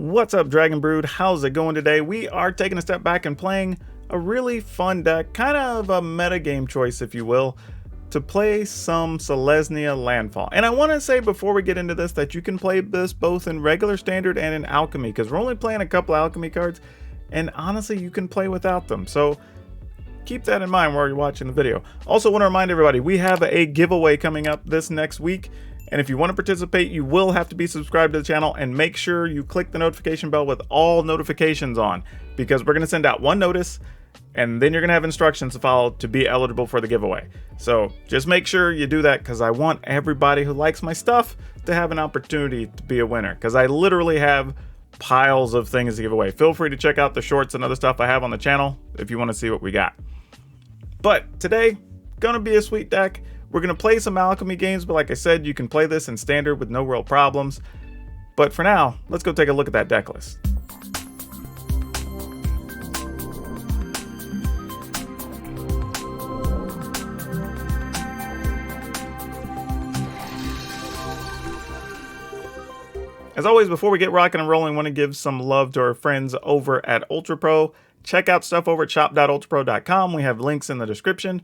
What's up, Dragon Brood? How's it going today? We are taking a step back and playing a really fun deck, kind of a meta game choice, if you will, to play some Selesnya Landfall. And I want to say before we get into this that you can play this both in regular standard and in alchemy, because we're only playing a couple alchemy cards, and honestly, you can play without them. So keep that in mind while you're watching the video. Also want to remind everybody, we have a giveaway coming up this next week. And if you want to participate, you will have to be subscribed to the channel and make sure you click the notification bell with all notifications on, because we're going to send out one notice and then you're going to have instructions to follow to be eligible for the giveaway. So just make sure you do that, because I want everybody who likes my stuff to have an opportunity to be a winner, because I literally have piles of things to give away. Feel free to check out the shorts and other stuff I have on the channel if you want to see what we got. But today, gonna be a sweet deck. We're going to play some alchemy games, but like I said, you can play this in standard with no real problems. But for now, let's go take a look at that deck list. As always, before we get rocking and rolling, I want to give some love to our friends over at Ultra Pro. Check out stuff over at shop.ultrapro.com. We have links in the description.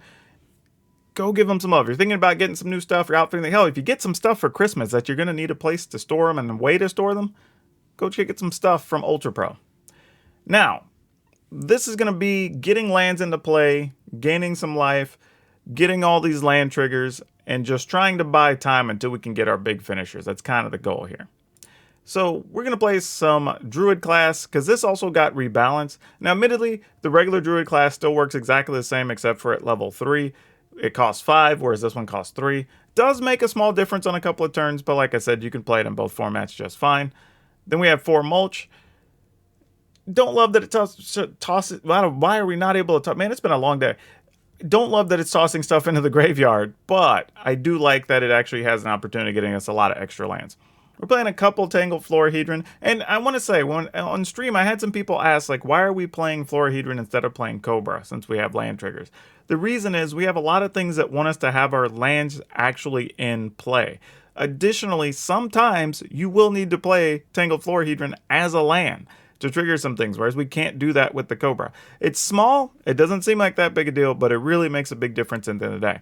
Go give them some love. If you're thinking about getting some new stuff, you're outfitting. Hell, if you get some stuff for Christmas that you're going to need a place to store them and a way to store them, go get some stuff from Ultra Pro. Now, this is going to be getting lands into play, gaining some life, getting all these land triggers, and just trying to buy time until we can get our big finishers. That's kind of the goal here. So we're going to play some Druid class, because this also got rebalanced. Now, admittedly, the regular Druid class still works exactly the same, except for at level 3. It costs 5, whereas this one costs 3. Does make a small difference on a couple of turns, but like I said, you can play it in both formats just fine. Then we have 4 Mulch. Don't love that it tosses. Why are we not able to talk? Man, it's been a long day. Don't love that it's tossing stuff into the graveyard, but I do like that it actually has an opportunity of getting us a lot of extra lands. We're playing a couple Tangled Florahedron, and I want to say, when on stream, I had some people ask, like, why are we playing Florahedron instead of playing Cobra, since we have land triggers? The reason is we have a lot of things that want us to have our lands actually in play. Additionally, sometimes you will need to play Tangled Florahedron as a land to trigger some things, whereas we can't do that with the Cobra. It's small, it doesn't seem like that big a deal, but it really makes a big difference at the end of the day.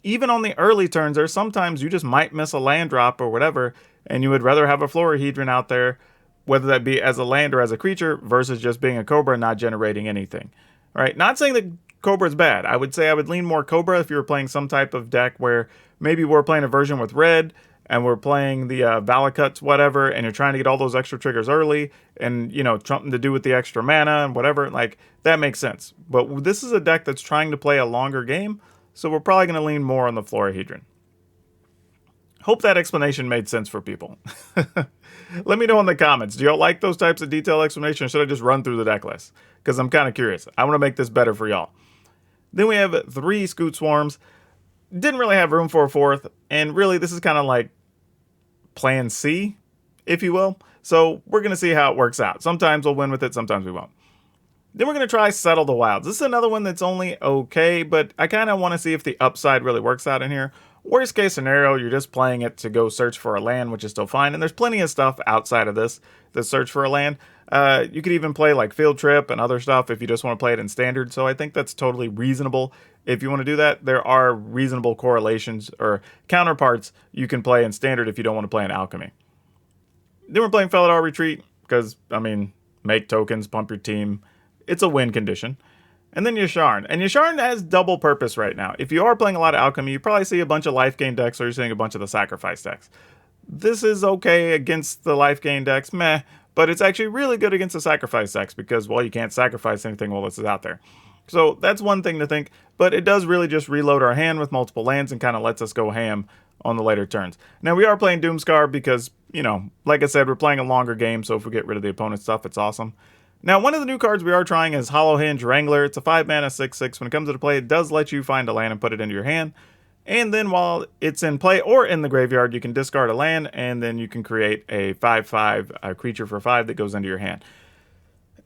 Even on the early turns, there's sometimes you just might miss a land drop or whatever, and you would rather have a Florahedron out there, whether that be as a land or as a creature, versus just being a Cobra and not generating anything. Right? Not saying that Cobra is bad. I would say I would lean more Cobra if you were playing some type of deck where maybe we're playing a version with red, and we're playing the Valakuts, whatever, and you're trying to get all those extra triggers early, and, you know, something to do with the extra mana and whatever. Like, that makes sense. But this is a deck that's trying to play a longer game, so we're probably going to lean more on the Florahedron. Hope that explanation made sense for people. Let me know in the comments. Do y'all like those types of detailed explanations, or should I just run through the deck list? Because I'm kind of curious. I want to make this better for y'all. Then we have 3 Scoot Swarms. Didn't really have room for a 4th. And really, this is kind of like plan C, if you will. So we're going to see how it works out. Sometimes we'll win with it, sometimes we won't. Then we're going to try Settle the Wilds. This is another one that's only okay, but I kind of want to see if the upside really works out in here. Worst case scenario, you're just playing it to go search for a land, which is still fine. And there's plenty of stuff outside of this that search for a land. You could even play like Field Trip and other stuff if you just want to play it in standard. So I think that's totally reasonable. If you want to do that, there are reasonable correlations or counterparts you can play in standard if you don't want to play in alchemy. Then we're playing Felidar Retreat because, I mean, make tokens, pump your team. It's a win condition. And then Yasharn. And Yasharn has double purpose right now. If you are playing a lot of alchemy, you probably see a bunch of life gain decks, or you're seeing a bunch of the sacrifice decks. This is okay against the life gain decks, meh, but it's actually really good against the sacrifice decks because, well, you can't sacrifice anything while this is out there. So that's one thing to think, but it does really just reload our hand with multiple lands and kind of lets us go ham on the later turns. Now, we are playing Doomscar because, you know, like I said, we're playing a longer game, so if we get rid of the opponent's stuff, it's awesome. Now, one of the new cards we are trying is Hollow Hinge Wrangler. It's a 5-mana 6/6. When it comes into play, it does let you find a land and put it into your hand. And then while it's in play or in the graveyard, you can discard a land, and then you can create a 5/5 creature for 5 that goes into your hand.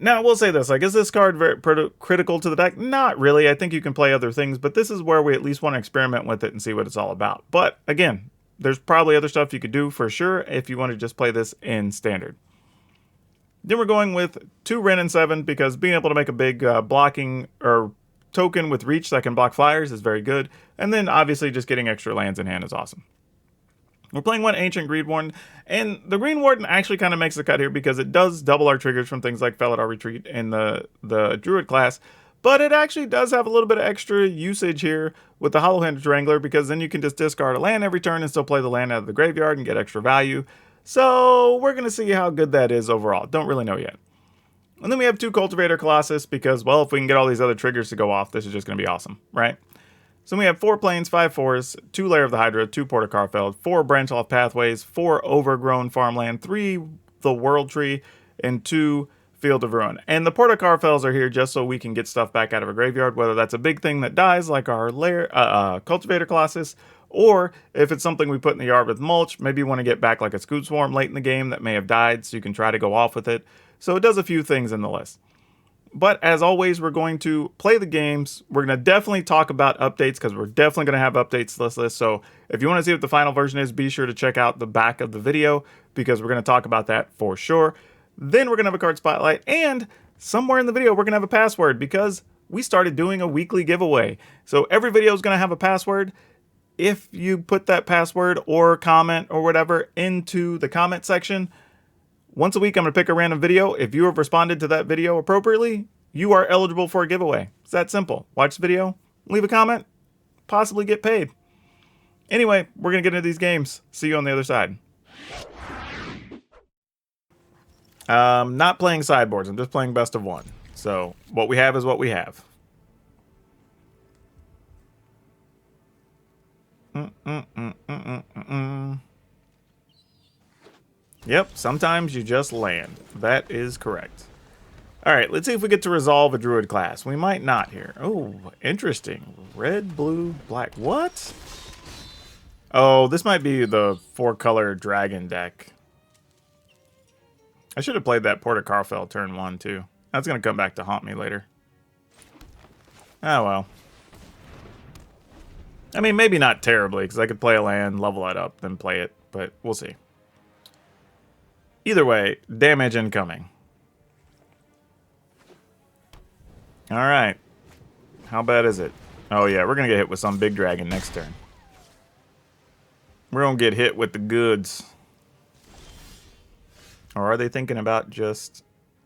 Now, I will say this. Like, is this card very critical to the deck? Not really. I think you can play other things, but this is where we at least want to experiment with it and see what it's all about. But, again, there's probably other stuff you could do for sure if you want to just play this in standard. Then we're going with 2 Ren and 7 because being able to make a big blocking or token with reach that can block flyers is very good. And then obviously just getting extra lands in hand is awesome. We're playing 1 Ancient Green Warden, and the Green Warden actually kind of makes the cut here because it does double our triggers from things like Felidar Retreat in the Druid class, but it actually does have a little bit of extra usage here with the Hollow-Handed Wrangler because then you can just discard a land every turn and still play the land out of the graveyard and get extra value. So we're going to see how good that is overall. Don't really know yet. And then we have 2 Cultivator Colossus because, well, if we can get all these other triggers to go off, this is just going to be awesome, right? So we have 4 Plains, 5 Forests, 2 Lair of the Hydra, 2 Port of Karfeld, 4 Branch Off Pathways, 4 Overgrown Farmland, 3 The World Tree, and 2 Field of Ruin. And the Port of Karfelds are here just so we can get stuff back out of a graveyard, whether that's a big thing that dies like our Cultivator Colossus, or if it's something we put in the yard with mulch, maybe you want to get back like a Scoot Swarm late in the game that may have died so you can try to go off with it. So it does a few things in the list. But as always, we're going to play the games. We're going to definitely talk about updates because we're definitely going to have updates to this list. So if you want to see what the final version is, be sure to check out the back of the video because we're going to talk about that for sure. Then we're going to have a card spotlight, and somewhere in the video, we're going to have a password because we started doing a weekly giveaway. So every video is going to have a password. If you put that password or comment or whatever into the comment section, once a week, I'm going to pick a random video. If you have responded to that video appropriately, you are eligible for a giveaway. It's that simple. Watch the video, leave a comment, possibly get paid. Anyway, we're going to get into these games. See you on the other side. Not playing sideboards. I'm just playing best of 1. So what we have is what we have. Yep, sometimes you just land. That is correct. All right, let's see if we get to resolve a Druid class. We might not here. Oh, interesting. Red, blue, black. What? Oh, this might be the 4-color dragon deck. I should have played that Port of Karfeld turn 1, too. That's going to come back to haunt me later. Oh, well. I mean, maybe not terribly, because I could play a land, level that up, then play it, but we'll see. Either way, damage incoming. All right. How bad is it? Oh, yeah, we're going to get hit with some big dragon next turn. We're going to get hit with the goods. Or are they thinking about just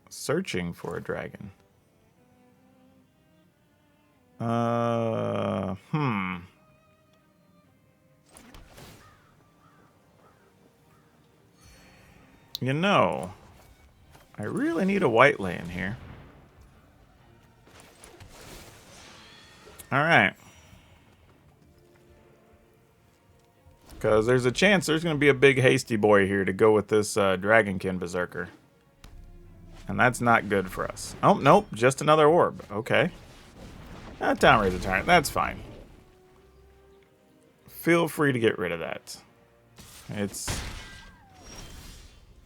searching for a dragon? You know, I really need a white land here. All right. Because there's a chance there's going to be a big hasty boy here to go with this Dragonkin Berserker. And that's not good for us. Oh, nope, just another orb. Okay. Town Razor Tyrant, that's fine. Feel free to get rid of that. It's...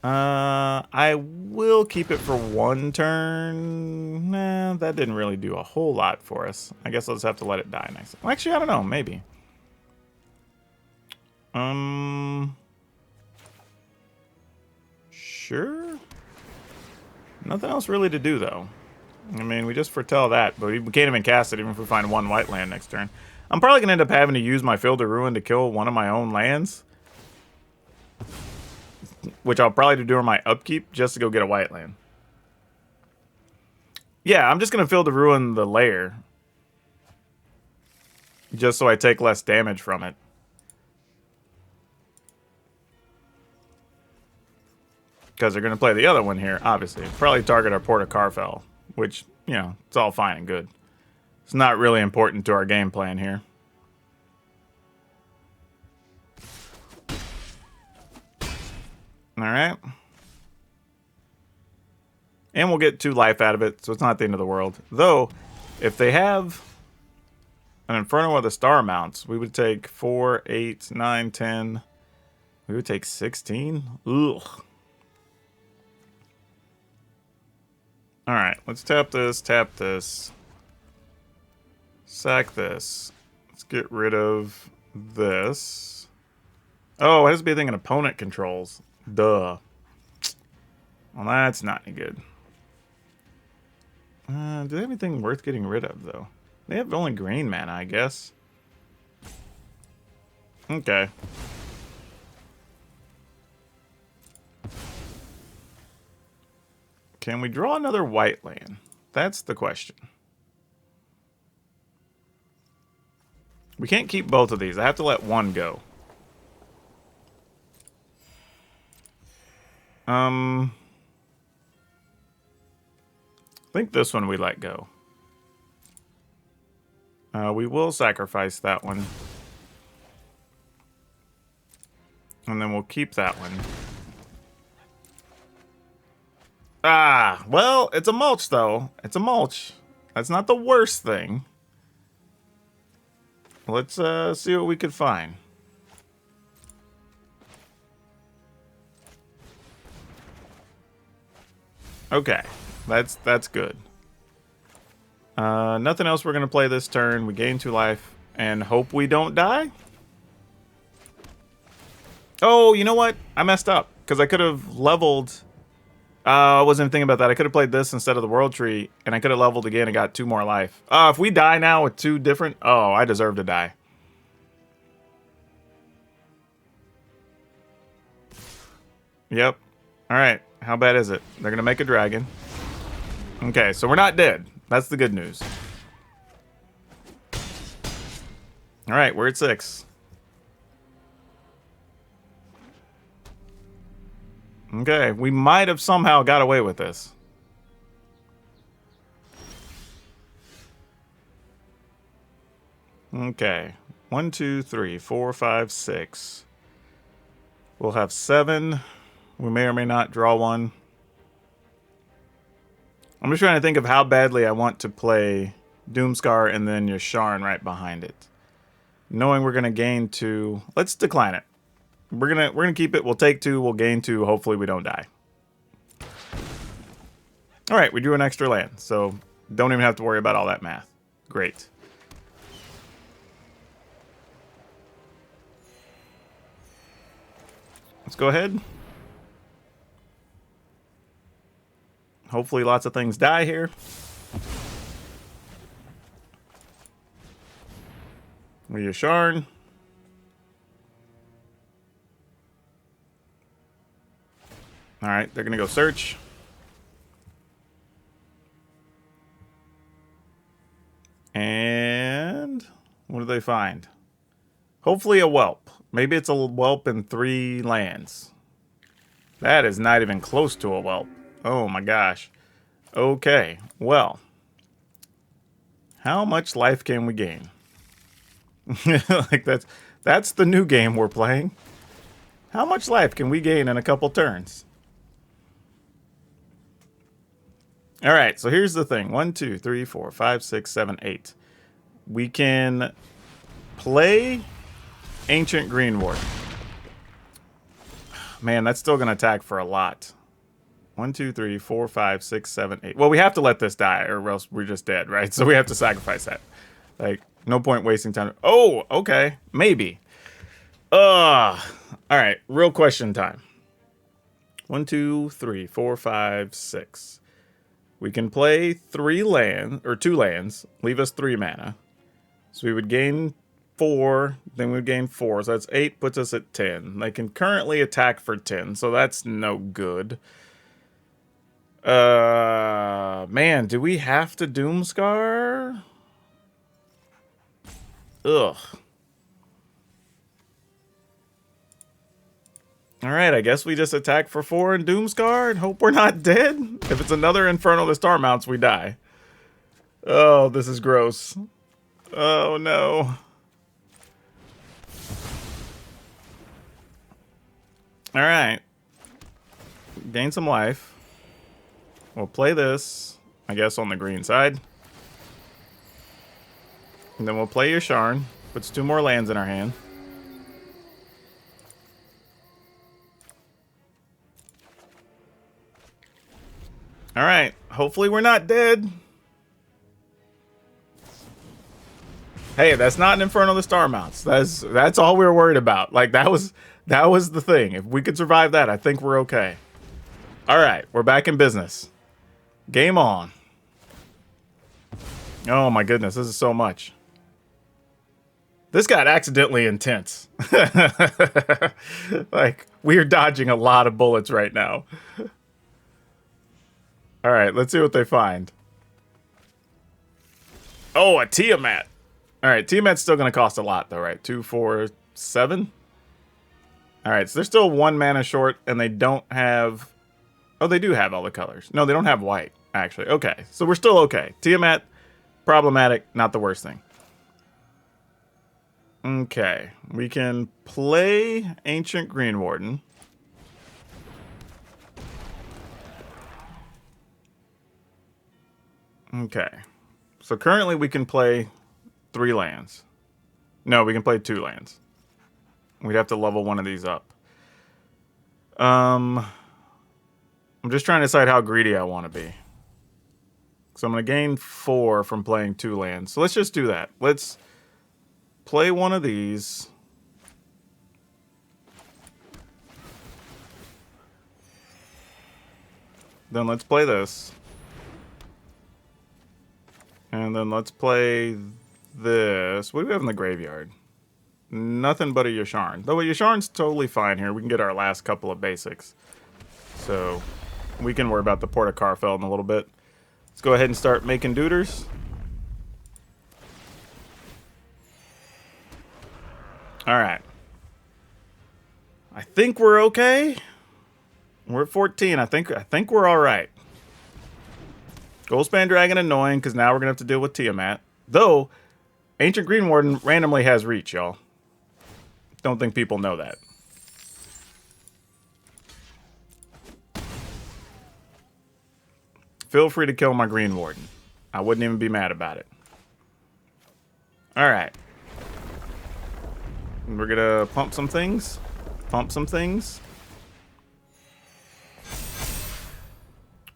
I will keep it for 1 turn. Nah, that didn't really do a whole lot for us. I guess I'll just have to let it die next. Well, actually, I don't know. Maybe. Sure. Nothing else really to do, though. I mean, we just foretell that, but we can't even cast it even if we find 1 white land next turn. I'm probably going to end up having to use my Field of Ruin to kill one of my own lands. Which I'll probably do during my upkeep just to go get a white land. Yeah, I'm just going to Field of Ruin the lair. Just so I take less damage from it. Because they're going to play the other one here, obviously. Probably target our Port of Karfeld. Which, you know, it's all fine and good. It's not really important to our game plan here. Alright. And we'll get 2 life out of it, so it's not the end of the world. Though, if they have an Inferno of the Star Mounts, we would take 4, 8, 9, 10. We would take 16? Ugh. Alright, let's tap this. Sack this. Let's get rid of this. Oh, it has to be a thing an opponent controls. Duh. Well, that's not any good. Do they have anything worth getting rid of, though? They have only green mana, I guess. Okay. Can we draw another white land? That's the question. We can't keep both of these. I have to let one go. I think this one we let go. We will sacrifice that one. And then we'll keep that one. Ah, well, it's a mulch, though. It's a mulch. That's not the worst thing. Let's see what we could find. Okay, that's good. Nothing else we're going to play this turn. We gain 2 life and hope we don't die. Oh, you know what? I messed up because I could have leveled. I wasn't even thinking about that. I could have played this instead of the World Tree, and I could have leveled again and got 2 more life. If we die now with 2 different... Oh, I deserve to die. Yep. All right. How bad is it? They're going to make a dragon. Okay, so we're not dead. That's the good news. All right, we're at 6. Okay, we might have somehow got away with this. Okay. 1, 2, 3, 4, 5, 6. We'll have 7. We may or may not draw one. I'm just trying to think of how badly I want to play Doomscar and then Yasharn right behind it. Knowing we're gonna gain 2. Let's decline it. We're gonna keep it. We'll take 2. We'll gain 2. Hopefully we don't die. All right, we drew an extra land, so don't even have to worry about all that math. Great. Let's go ahead. Hopefully lots of things die here. We Yasharn. All right, they're going to go search. And what do they find? Hopefully a whelp. Maybe it's a whelp in 3 lands. That is not even close to a whelp. Oh my gosh. Okay, well. How much life can we gain? Like that's the new game we're playing. How much life can we gain in a couple turns? All right, so here's the thing. 1, 2, 3, 4, 5, 6, 7, 8. We can play Ancient Greenward. Man, that's still going to attack for a lot. 1, 2, 3, 4, 5, 6, 7, 8. Well, we have to let this die or else we're just dead, right? So we have to sacrifice that. Like, no point wasting time. Oh, okay. Maybe. All right, real question time. 1, 2, 3, 4, 5, 6. We can play 3 lands, or 2 lands, leave us 3 mana. So we would gain 4, then we would gain 4. So that's 8, puts us at 10. They can currently attack for 10, so that's no good. Man, do we have to Doomscar? Ugh. Alright, I guess we just attack for 4 and Doomscar and hope we're not dead. If it's another Infernal the Star Mounts, we die. Oh, this is gross. Oh, no. Alright. Gain some life. We'll play this, I guess, on the green side. And then we'll play Yasharn. Puts 2 more lands in our hand. Alright, hopefully we're not dead. Hey, that's not an Infernal the Star Mounts. That's all we were worried about. Like, that was the thing. If we could survive that, I think we're okay. All right, we're back in business. Game on. Oh my goodness, this is so much. This got accidentally intense. Like, we're dodging a lot of bullets right now. All right, let's see what they find. Oh, a Tiamat. All right, Tiamat's still going to cost a lot, though, right? 2, 4, 7. All right, so they're still 1 mana short, and they don't have... Oh, they do have all the colors. No, they don't have white, actually. Okay, so we're still okay. Tiamat, problematic, not the worst thing. Okay, we can play Ancient Green Warden. Okay, so currently we can play 3 lands. No, we can play 2 lands. We'd have to level one of these up. I'm just trying to decide how greedy I want to be. So I'm going to gain 4 from playing 2 lands. So let's just do that. Let's play one of these. Then let's play this. And then let's play this. What do we have in the graveyard? Nothing but a Yasharn. Though a Yasharn's totally fine here. We can get our last couple of basics. So we can worry about the Port of Karfel in a little bit. Let's go ahead and start making duders. Alright. I think we're okay. We're at 14. I think we're alright. Goldspan Dragon annoying, because now we're going to have to deal with Tiamat. Though, Ancient Green Warden randomly has reach, y'all. Don't think people know that. Feel free to kill my Green Warden. I wouldn't even be mad about it. Alright. We're going to pump some things. Pump some things.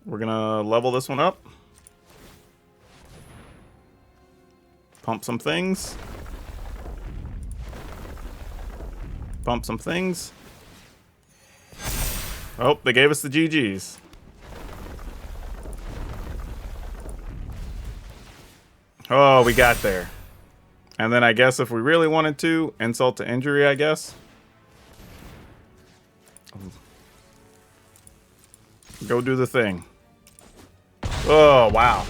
We're going to level this one up. Pump some things. Pump some things. Oh, they gave us the GGs. Oh, we got there. And then I guess if we really wanted to, insult to injury, I guess. Go do the thing. Oh, wow.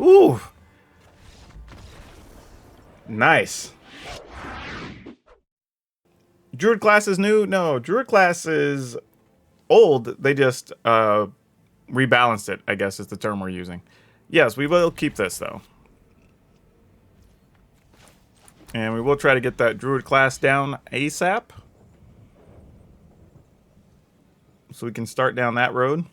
Ooh. Nice. Druid class is new? No, Druid class is old. They just rebalanced it, I guess is the term we're using. Yes, we will keep this, though. And we will try to get that Druid class down ASAP. So we can start down that road.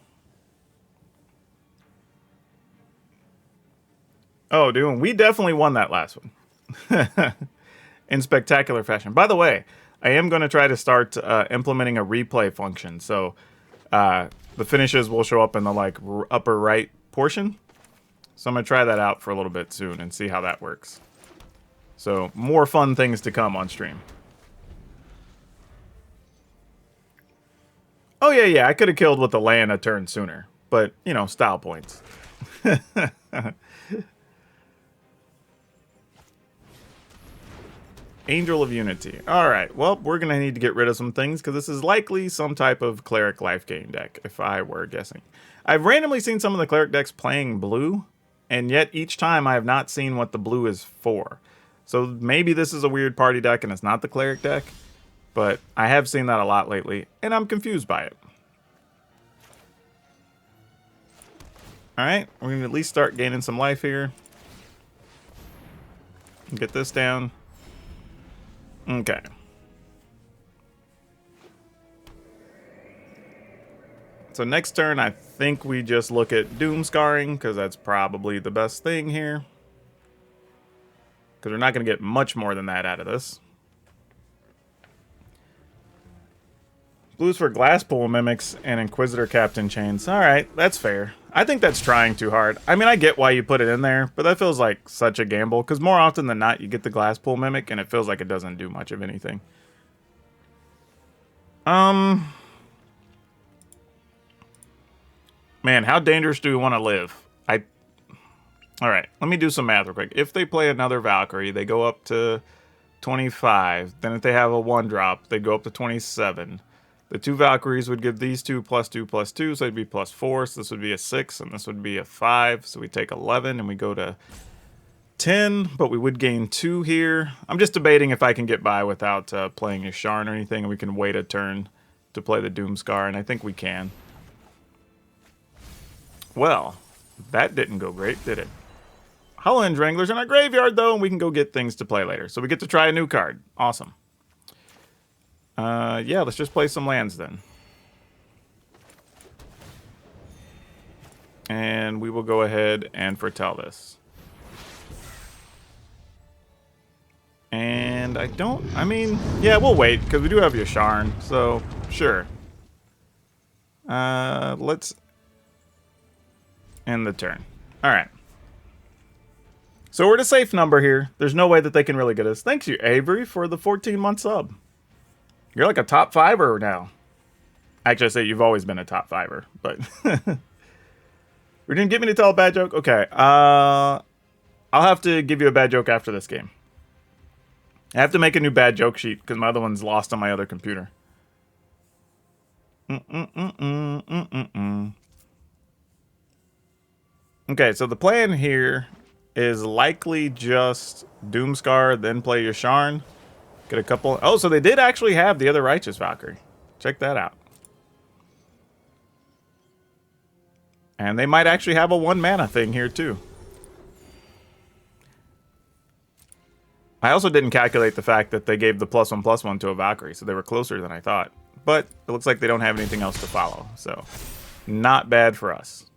Oh, dude, we definitely won that last one. In spectacular fashion. By the way, I am going to try to start implementing a replay function. So the finishes will show up in the like upper right portion. So I'm going to try that out for a little bit soon and see how that works. So more fun things to come on stream. Oh, yeah, I could have killed with the land a turn sooner. But, you know, style points. Angel of Unity. Alright, well, we're going to need to get rid of some things, because this is likely some type of Cleric life gain deck, if I were guessing. I've randomly seen some of the Cleric decks playing blue, and yet each time I have not seen what the blue is for. So maybe this is a weird party deck, and it's not the Cleric deck. But I have seen that a lot lately, and I'm confused by it. Alright, we're going to at least start gaining some life here. Get this down. Okay. So next turn, I think we just look at Doom Scarring, because that's probably the best thing here. Because we're not going to get much more than that out of this. Blues for Glasspool Mimics and Inquisitor Captain Chains. Alright, that's fair. I think that's trying too hard. I mean, I get why you put it in there, but that feels like such a gamble. Because more often than not, you get the Glasspool Mimic, and it feels like it doesn't do much of anything. Man, how dangerous do we want to live? All right, let me do some math real quick. If they play another Valkyrie, they go up to 25. Then if they have a 1-drop, they go up to 27. The 2 Valkyries would give these two +2/+2, so it'd be +4. So this would be a 6, and this would be a 5. So we take 11, and we go to 10, but we would gain 2 here. I'm just debating if I can get by without playing a Sharn or anything, and we can wait a turn to play the Doomscar, and I think we can. Well, that didn't go great, did it? Hollow Wranglers in our graveyard, though, and we can go get things to play later. So we get to try a new card. Awesome. Yeah, let's just play some lands then. And we will go ahead and foretell this. And I mean, yeah, we'll wait, because we do have your Sharn, so sure. Let's end the turn. All right. So we're at a safe number here. There's no way that they can really get us. Thanks you, Avery, for the 14-month sub. You're like a top 5er now. Actually, I say you've always been a top 5er, but... We didn't get me to tell a bad joke? Okay. I'll have to give you a bad joke after this game. I have to make a new bad joke sheet, because my other one's lost on my other computer. Okay, so the plan here is likely just Doomscar, then play your Sharn. Get a couple... Oh, so they did actually have the other Righteous Valkyrie. Check that out. And they might actually have a 1-mana thing here, too. I also didn't calculate the fact that they gave the +1/+1 to a Valkyrie, so they were closer than I thought. But it looks like they don't have anything else to follow, so not bad for us.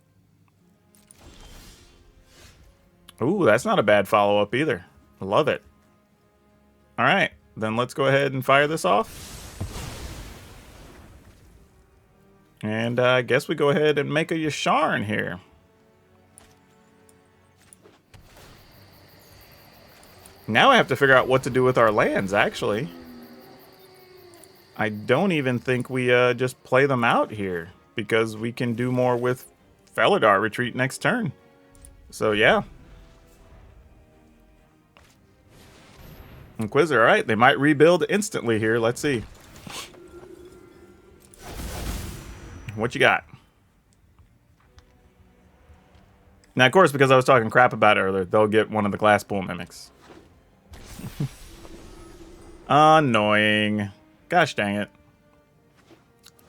Ooh, that's not a bad follow-up either. I love it. All right, then let's go ahead and fire this off. And I guess we go ahead and make a Yasharn here. Now I have to figure out what to do with our lands, actually. I don't even think we just play them out here, because we can do more with Felidar Retreat next turn. So, yeah. Inquisitor, all right. They might rebuild instantly here. Let's see. What you got? Now, of course, because I was talking crap about it earlier, they'll get one of the Glass Pool Mimics. Annoying. Gosh dang it.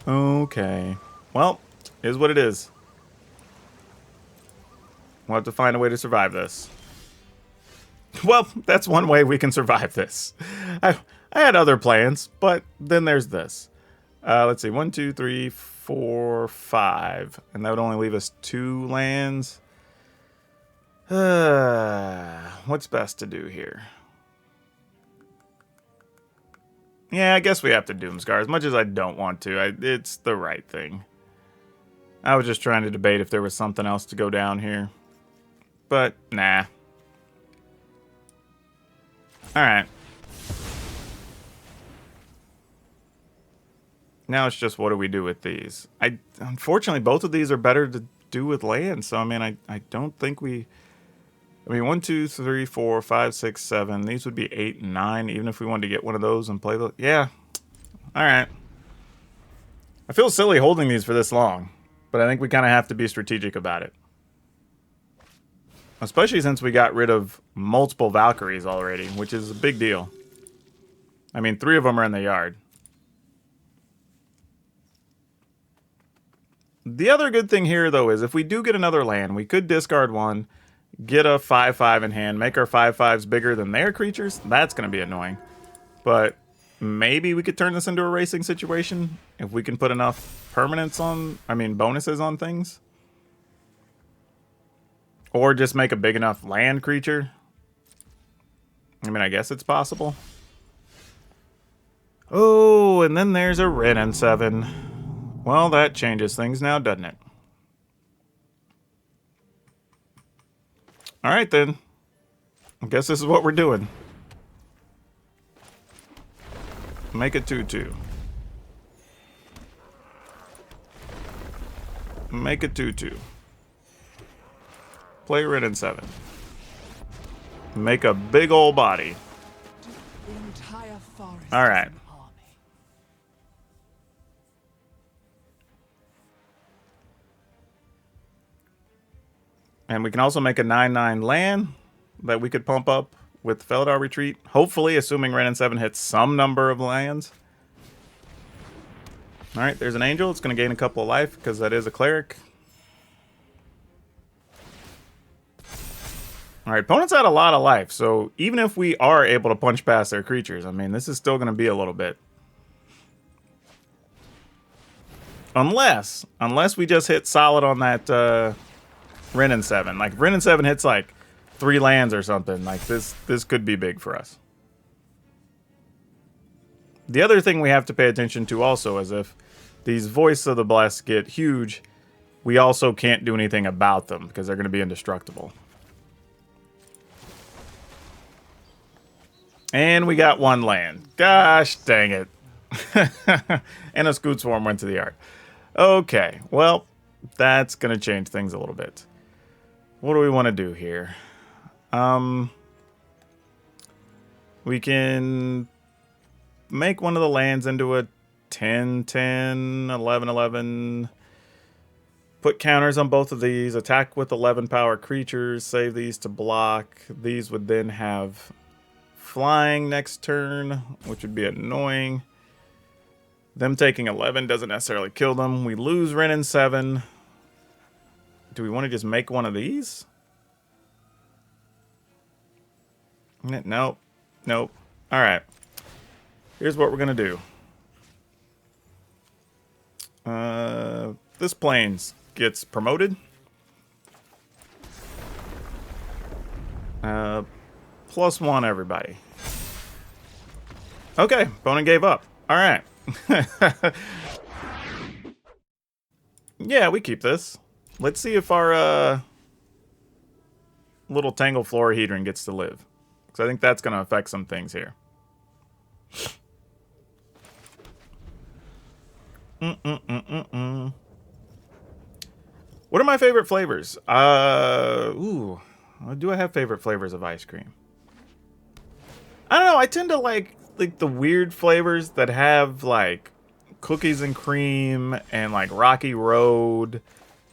Okay. Well, is what it is. We'll have to find a way to survive this. Well, that's one way we can survive this. I had other plans, but then there's this. Let's see. 1, 2, 3, 4, 5. And that would only leave us 2 lands. What's best to do here? Yeah, I guess we have to Doomscar. As much as I don't want to, it's the right thing. I was just trying to debate if there was something else to go down here. But, nah. Alright. Now it's just what do we do with these? Unfortunately, both of these are better to do with land, so I mean, I don't think we... I mean, 1, 2, 3, 4, 5, 6, 7. These would be 8 and 9, even if we wanted to get one of those and play the... Yeah. Alright. I feel silly holding these for this long, but I think we kind of have to be strategic about it. Especially since we got rid of multiple Valkyries already, which is a big deal. I mean, 3 of them are in the yard. The other good thing here, though, is if we do get another land, we could discard 1, get a 5/5 in hand, make our 5/5s bigger than their creatures. That's going to be annoying. But maybe we could turn this into a racing situation if we can put enough permanents on, bonuses on things. Or just make a big enough land creature. I mean, I guess it's possible. Oh, and then there's a Ren and 7. Well, that changes things now, doesn't it? Alright then. I guess this is what we're doing. Make it 2/2. Make a 2/2. Play Red and 7. Make a big old body. Alright. And we can also make a 9/9 land that we could pump up with Feldar Retreat. Hopefully, assuming Ren and 7 hits some number of lands. Alright, there's an Angel. It's going to gain a couple of life because that is a Cleric. Alright, opponents had a lot of life, so even if we are able to punch past their creatures, I mean, this is still going to be a little bit. Unless we just hit solid on that Ren and 7. Like, if Ren and 7 hits, like, 3 lands or something, like, this could be big for us. The other thing we have to pay attention to also is if these Voice of the Blessed get huge, we also can't do anything about them because they're going to be indestructible. And we got 1 land. Gosh dang it. And a Scoot Swarm went to the yard. Okay, well, that's going to change things a little bit. What do we want to do here? We can make one of the lands into a 10-10, 11-11. Put counters on both of these. Attack with 11 power creatures. Save these to block. These would then have flying next turn, which would be annoying. Them taking 11 doesn't necessarily kill them. We lose Ren and 7. Do we want to just make one of these? Nope. Nope. All right. Here's what we're going to do. This Plains gets promoted. +1, everybody. Okay, opponent gave up. All right. Yeah, we keep this. Let's see if our little Tangle Florahedron gets to live. Because I think that's going to affect some things here. What are my favorite flavors? Ooh. Do I have favorite flavors of ice cream? I don't know. I tend to like the weird flavors that have like cookies and cream and like Rocky Road.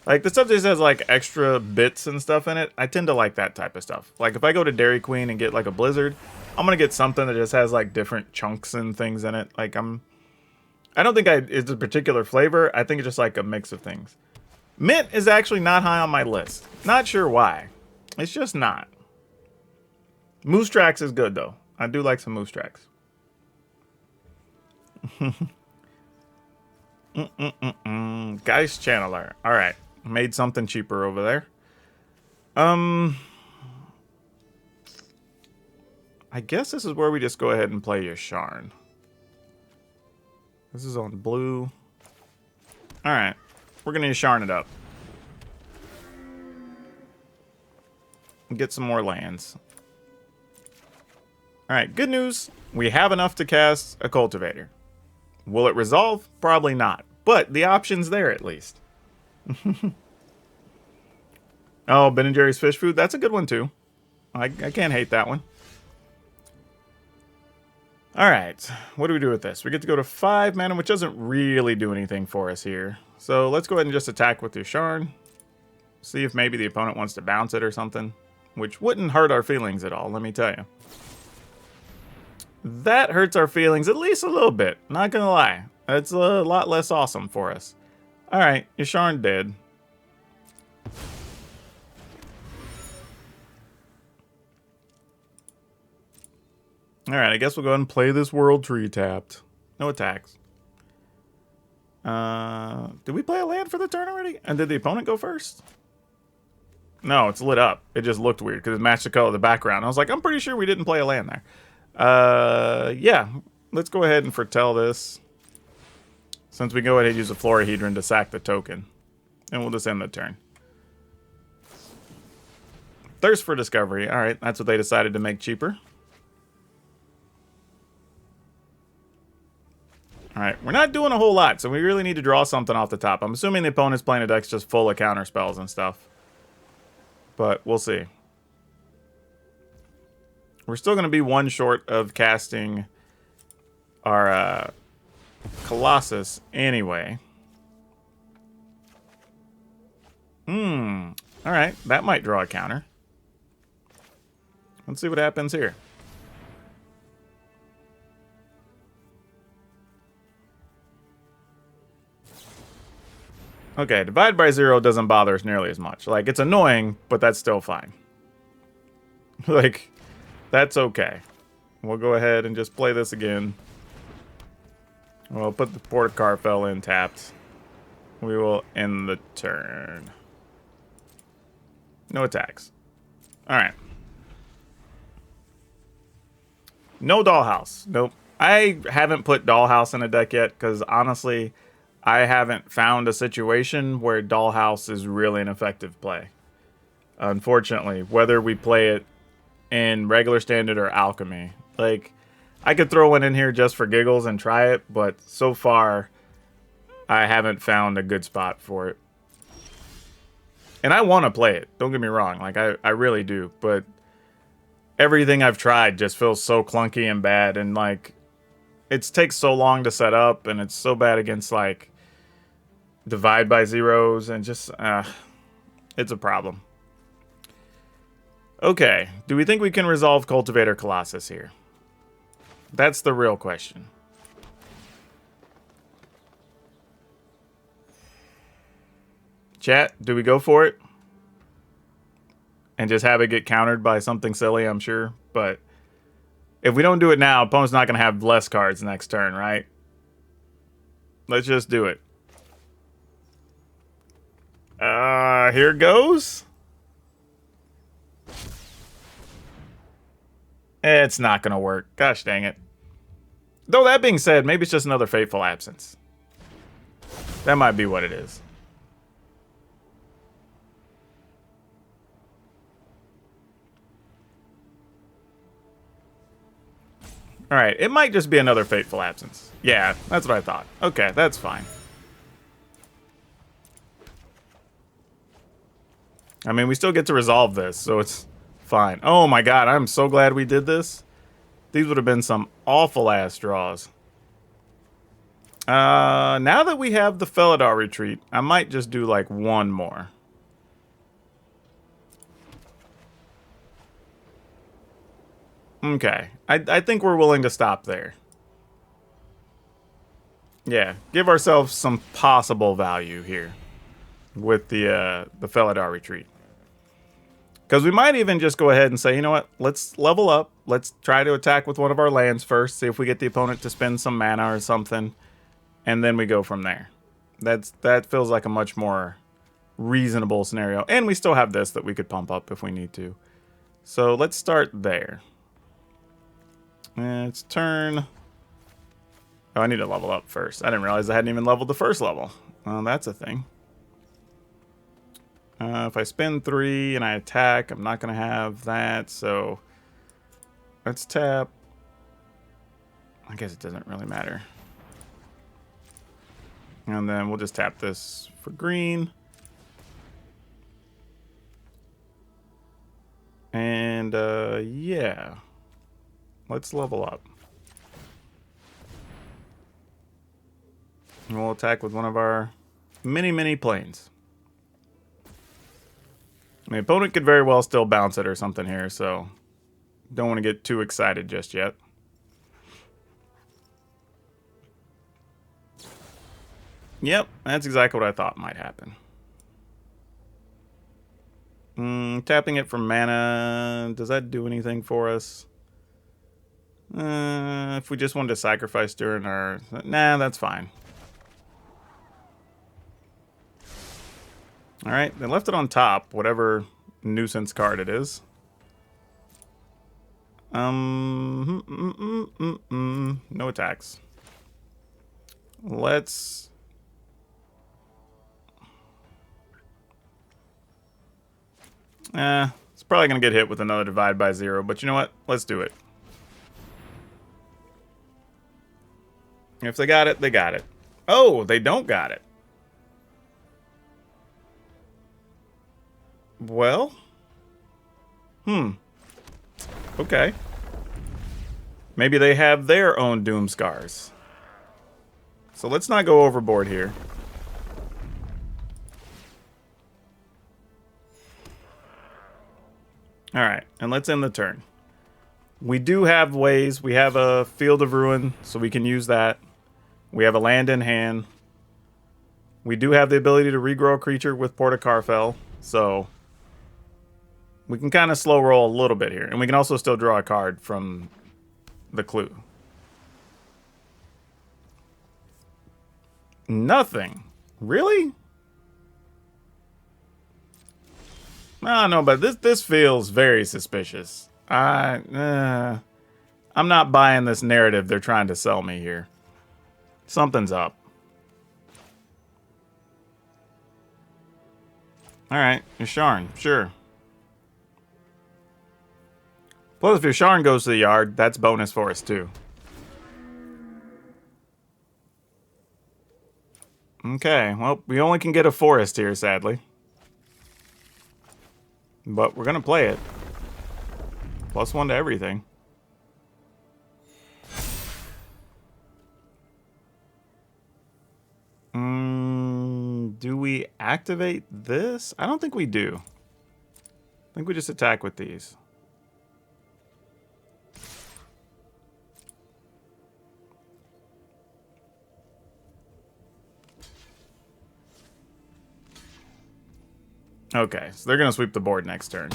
Like the stuff that has like extra bits and stuff in it. I tend to like that type of stuff. Like if I go to Dairy Queen and get like a Blizzard, I'm going to get something that just has like different chunks and things in it. Like I don't think it's a particular flavor. I think it's just like a mix of things. Mint is actually not high on my list. Not sure why. It's just not. Moose Tracks is good though. I do like some Moose Tracks. Geist Channeler. All right. Made something cheaper over there. I guess this is where we just go ahead and play Yasharn. This is on blue. All right. We're going to Yasharn it up. Get some more lands. All right. Good news. We have enough to cast a Cultivator. Will it resolve? Probably not. But the option's there at least. Oh, Ben & Jerry's Fish Food. That's a good one too. I can't hate that one. All right. What do we do with this? We get to go to 5 mana, which doesn't really do anything for us here. So let's go ahead and just attack with Yasharn. See if maybe the opponent wants to bounce it or something. Which wouldn't hurt our feelings at all, let me tell you. That hurts our feelings at least a little bit. Not gonna lie. It's a lot less awesome for us. Alright, Yasharn dead. Alright, I guess we'll go ahead and play this World Tree tapped. No attacks. Did we play a land for the turn already? And did the opponent go first? No, it's lit up. It just looked weird because it matched the color of the background. I was like, I'm pretty sure we didn't play a land there. Yeah, let's go ahead and foretell this. Since we go ahead and use a Florahedron to sack the token. And we'll just end the turn. Thirst for Discovery. Alright, that's what they decided to make cheaper. All right, we're not doing a whole lot, so we really need to draw something off the top. I'm assuming the opponent's playing a deck's just full of counter spells and stuff. But we'll see. We're still going to be one short of casting our Colossus anyway. Alright, that might draw a counter. Let's see what happens here. Okay, divide by 0 doesn't bother us nearly as much. Like, it's annoying, but that's still fine. Like, that's okay. We'll go ahead and just play this again. We'll put the Port Carfell in tapped. We will end the turn. No attacks. Alright. No Dollhouse. Nope. I haven't put Dollhouse in a deck yet, because honestly, I haven't found a situation where Dollhouse is really an effective play. Unfortunately, whether we play it in regular standard or alchemy. Like, I could throw one in here just for giggles and try it, but so far, I haven't found a good spot for it. And I want to play it, don't get me wrong, like, I really do, but everything I've tried just feels so clunky and bad, and, like, it takes so long to set up, and it's so bad against, like, divide by zeros, and just, it's a problem. Okay, do we think we can resolve Cultivator Colossus here? That's the real question. Chat, do we go for it? And just have it get countered by something silly, I'm sure. But if we don't do it now, opponent's not going to have less cards next turn, right? Let's just do it. Here goes. It's not going to work. Gosh dang it. Though that being said, maybe it's just another Fateful Absence. That might be what it is. Alright, it might just be another Fateful Absence. Yeah, that's what I thought. Okay, that's fine. I mean, we still get to resolve this, so it's fine. Oh my god, I'm so glad we did this. These would have been some awful-ass draws. Now that we have the Felidar Retreat, I might just do, like, one more. Okay. I think we're willing to stop there. Yeah, give ourselves some possible value here with the Felidar Retreat. Because we might even just go ahead and say, you know what, let's level up. Let's try to attack with one of our lands first, see if we get the opponent to spend some mana or something, and then we go from there. That feels like a much more reasonable scenario. And we still have this that we could pump up if we need to. So let's start there. It's turn. Oh, I need to level up first. I didn't realize I hadn't even leveled the first level. Well, that's a thing. If I spend 3 and I attack, I'm not going to have that, so let's tap. I guess it doesn't really matter. And then we'll just tap this for green. And, yeah. Let's level up. And we'll attack with one of our mini planes. The opponent could very well still bounce it or something here, so don't want to get too excited just yet. Yep, that's exactly what I thought might happen. Tapping it for mana, does that do anything for us? If we just wanted to sacrifice during our... Nah, that's fine. Alright, they left it on top, whatever nuisance card it is. No attacks. Let's... it's probably going to get hit with another divide by 0, but you know what? Let's do it. If they got it, they got it. Oh, they don't got it. Well. Okay. Maybe they have their own Doom Scars. So let's not go overboard here. Alright, and let's end the turn. We do have ways. We have a Field of Ruin, so we can use that. We have a land in hand. We do have the ability to regrow a creature with Port of Carfell, so we can kind of slow roll a little bit here. And we can also still draw a card from the clue. Nothing. Really? I don't know, but this feels very suspicious. I'm not buying this narrative they're trying to sell me here. Something's up. Alright, Yasharn, sure. Plus, if Yasharn goes to the yard, that's bonus for us, too. Okay, well, we only can get a forest here, sadly. But we're going to play it. +1 to everything. Do we activate this? I don't think we do. I think we just attack with these. Okay, so they're going to sweep the board next turn.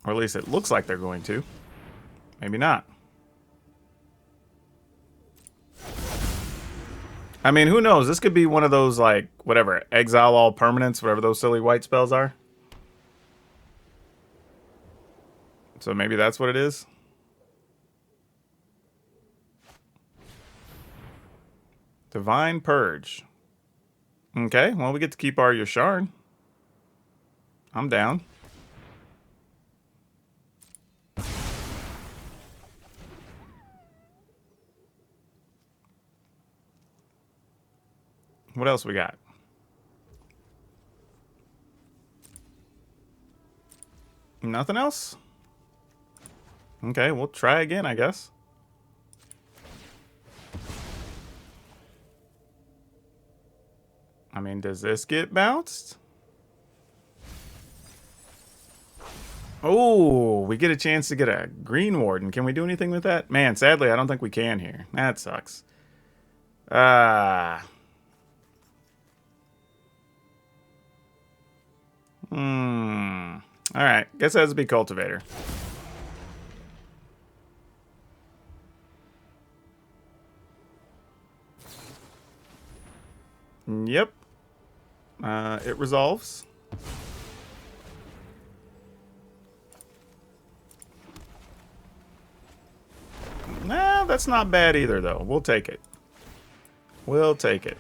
Or at least it looks like they're going to. Maybe not. I mean, who knows? This could be one of those, like, whatever, exile all permanents, whatever those silly white spells are. So maybe that's what it is. Divine Purge. Okay, well, we get to keep our Yasharn. I'm down. What else we got? Nothing else? Okay, we'll try again, I guess. I mean, does this get bounced? Oh, we get a chance to get a Green Warden. Can we do anything with that? Man, sadly, I don't think we can here. That sucks. Alright, guess it has to be Cultivator. Yep. It resolves. Nah, that's not bad either, though. We'll take it. We'll take it.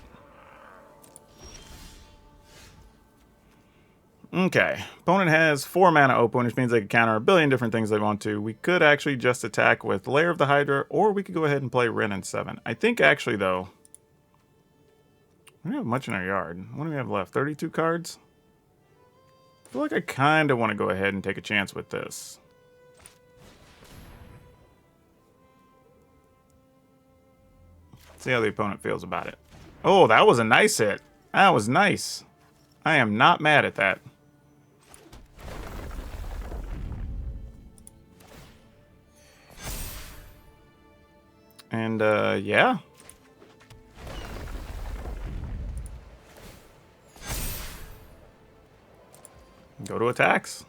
Okay. Opponent has 4 mana open, which means they can counter a billion different things they want to. We could actually just attack with Lair of the Hydra, or we could go ahead and play Wrenn and 7. I think, actually, though, we don't have much in our yard. What do we have left? 32 cards? I feel like I kind of want to go ahead and take a chance with this. See how the opponent feels about it. Oh, that was a nice hit. That was nice. I am not mad at that. And, yeah. Go to attacks.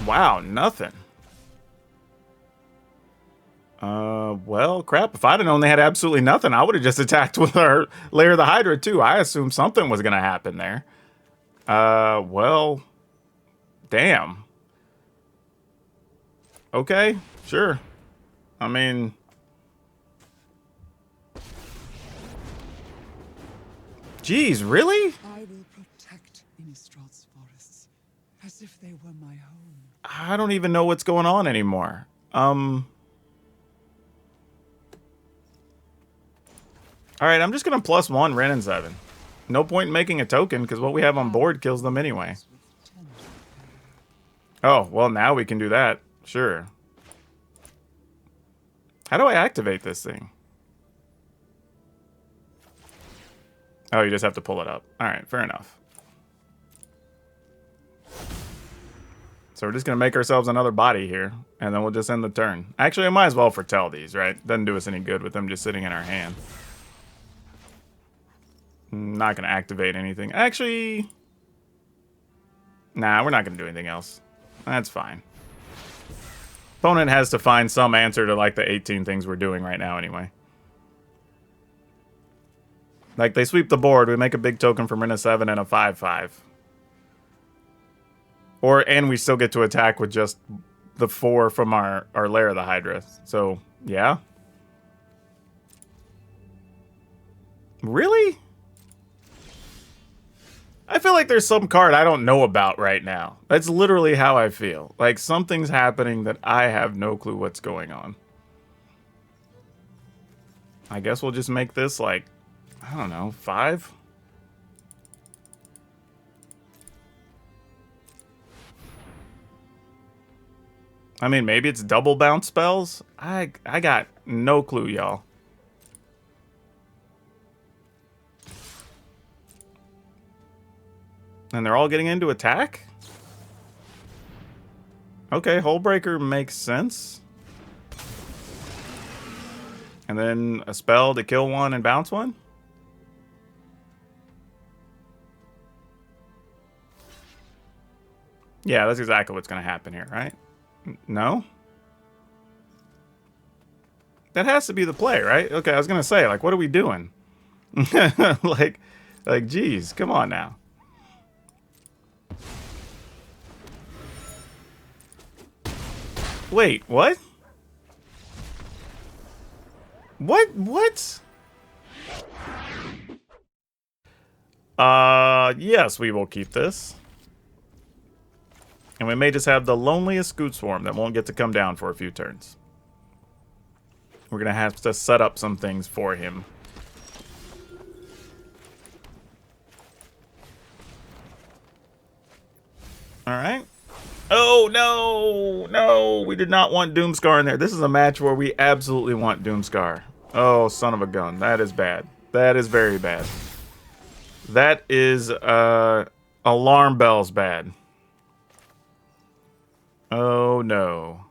Wow, nothing. Well, crap. If I'd have known they had absolutely nothing, I would have just attacked with our Lair of the Hydra, too. I assumed something was going to happen there. Well, damn. Okay, sure. I mean... Jeez, really? I will protect Innistral's forests. As if they were my home. I don't even know what's going on anymore. Alright, I'm just gonna +1 Ren and 7. No point in making a token, because what we have on board kills them anyway. Oh, well now we can do that. Sure. How do I activate this thing? Oh, you just have to pull it up. Alright, fair enough. So we're just going to make ourselves another body here, and then we'll just end the turn. Actually, I might as well foretell these, right? Doesn't do us any good with them just sitting in our hand. Not going to activate anything. Actually, nah, we're not going to do anything else. That's fine. Opponent has to find some answer to, like, the 18 things we're doing right now anyway. Like, they sweep the board, we make a big token from Ren 7 and a 5/5. And we still get to attack with just the 4 from our Lair of the Hydra. So, yeah. Really? I feel like there's some card I don't know about right now. That's literally how I feel. Like, something's happening that I have no clue what's going on. I guess we'll just make this, like, I don't know, 5? I mean, maybe it's double bounce spells? I got no clue, y'all. And they're all getting into attack? Okay, Hullbreaker makes sense. And then a spell to kill one and bounce one? Yeah, that's exactly what's going to happen here, right? No? That has to be the play, right? Okay, I was going to say, like, what are we doing? like, geez, come on now. Wait, what? What? Yes, we will keep this. And we may just have the loneliest Scoot Swarm that won't get to come down for a few turns. We're going to have to set up some things for him. Alright. Oh, no! No! We did not want Doomscar in there. This is a match where we absolutely want Doomscar. Oh, son of a gun. That is bad. That is very bad. That is, alarm bells bad. Oh, no.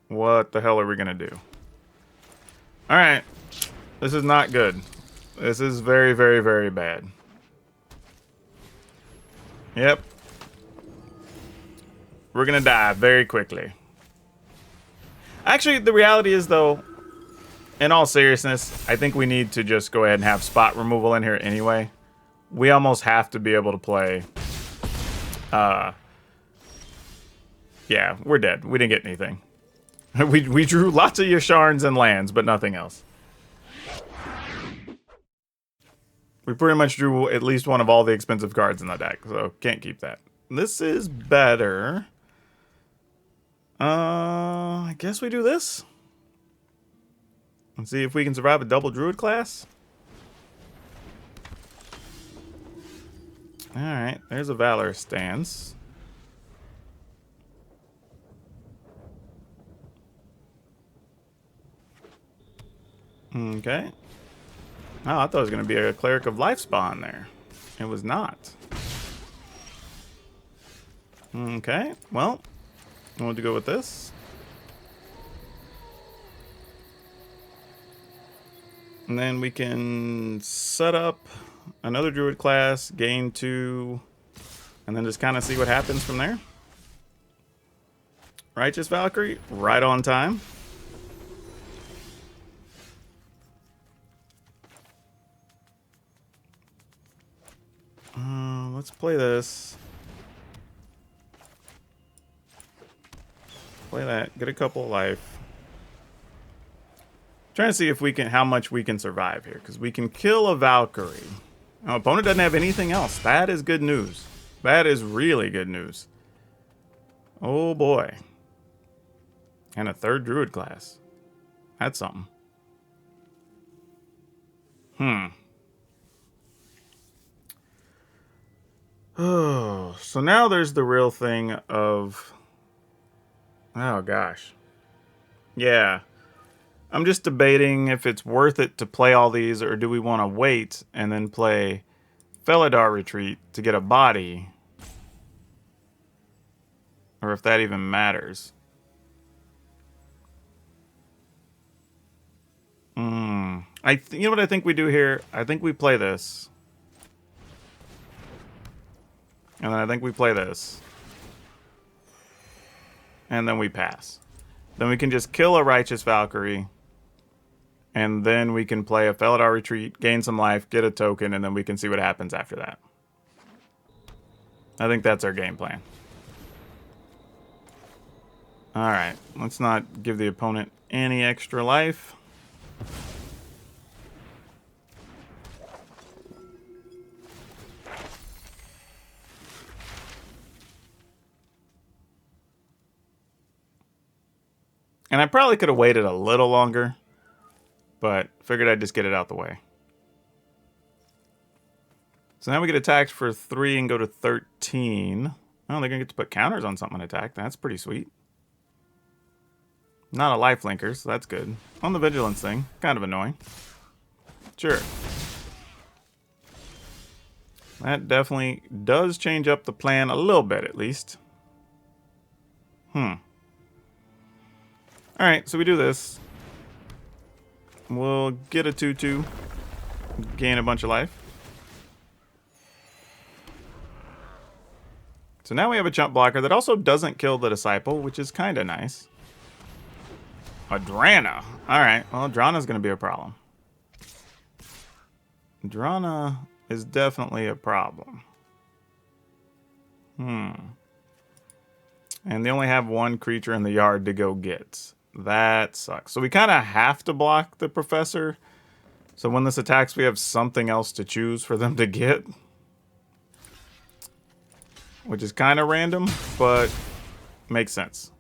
What the hell are we gonna do? Alright. This is not good. This is very, very, very bad. Yep. We're gonna die very quickly. Actually, the reality is, though, in all seriousness, I think we need to just go ahead and have spot removal in here anyway. We almost have to be able to play... yeah, we're dead. We didn't get anything. we drew lots of Yasharns and lands, but nothing else. We pretty much drew at least one of all the expensive cards in the deck, so can't keep that. This is better. I guess we do this. Let's see if we can survive a double Druid class. Alright, there's a Valor stance. Okay. Oh, I thought it was going to be a Cleric of Life spawn there. It was not. Okay, well, I want to go with this. And then we can set up another Druid class, gain 2, and then just kind of see what happens from there. Righteous Valkyrie, right on time. Let's play this. Play that. Get a couple of life. Trying to see if we can, how much we can survive here, because we can kill a Valkyrie. Our opponent doesn't have anything else. That is good news. That is really good news. Oh boy. And a 3rd druid class. That's something. Oh, so now there's the real thing of... Oh gosh. Yeah. I'm just debating if it's worth it to play all these, or do we want to wait and then play Felidar Retreat to get a body, or if that even matters. You know what I think we do here? I think we play this. And then I think we play this. And then we pass. Then we can just kill a Righteous Valkyrie. And then we can play a Felidar Retreat, gain some life, get a token, and then we can see what happens after that. I think that's our game plan. Alright, let's not give the opponent any extra life. And I probably could have waited a little longer, but figured I'd just get it out the way. So now we get attacked for 3 and go to 13. Oh, they're going to get to put counters on something attack. That's pretty sweet. Not a lifelinker, so that's good. On the vigilance thing, kind of annoying. Sure. That definitely does change up the plan a little bit, at least. Alright, so we do this. We'll get a 2/2. Gain a bunch of life. So now we have a jump blocker that also doesn't kill the Disciple, which is kind of nice. A Drana. Alright, well, Drana's going to be a problem. Drana is definitely a problem. And they only have 1 creature in the yard to go get. That sucks. So we kind of have to block the Professor. So when this attacks, we have something else to choose for them to get. Which is kind of random, but makes sense.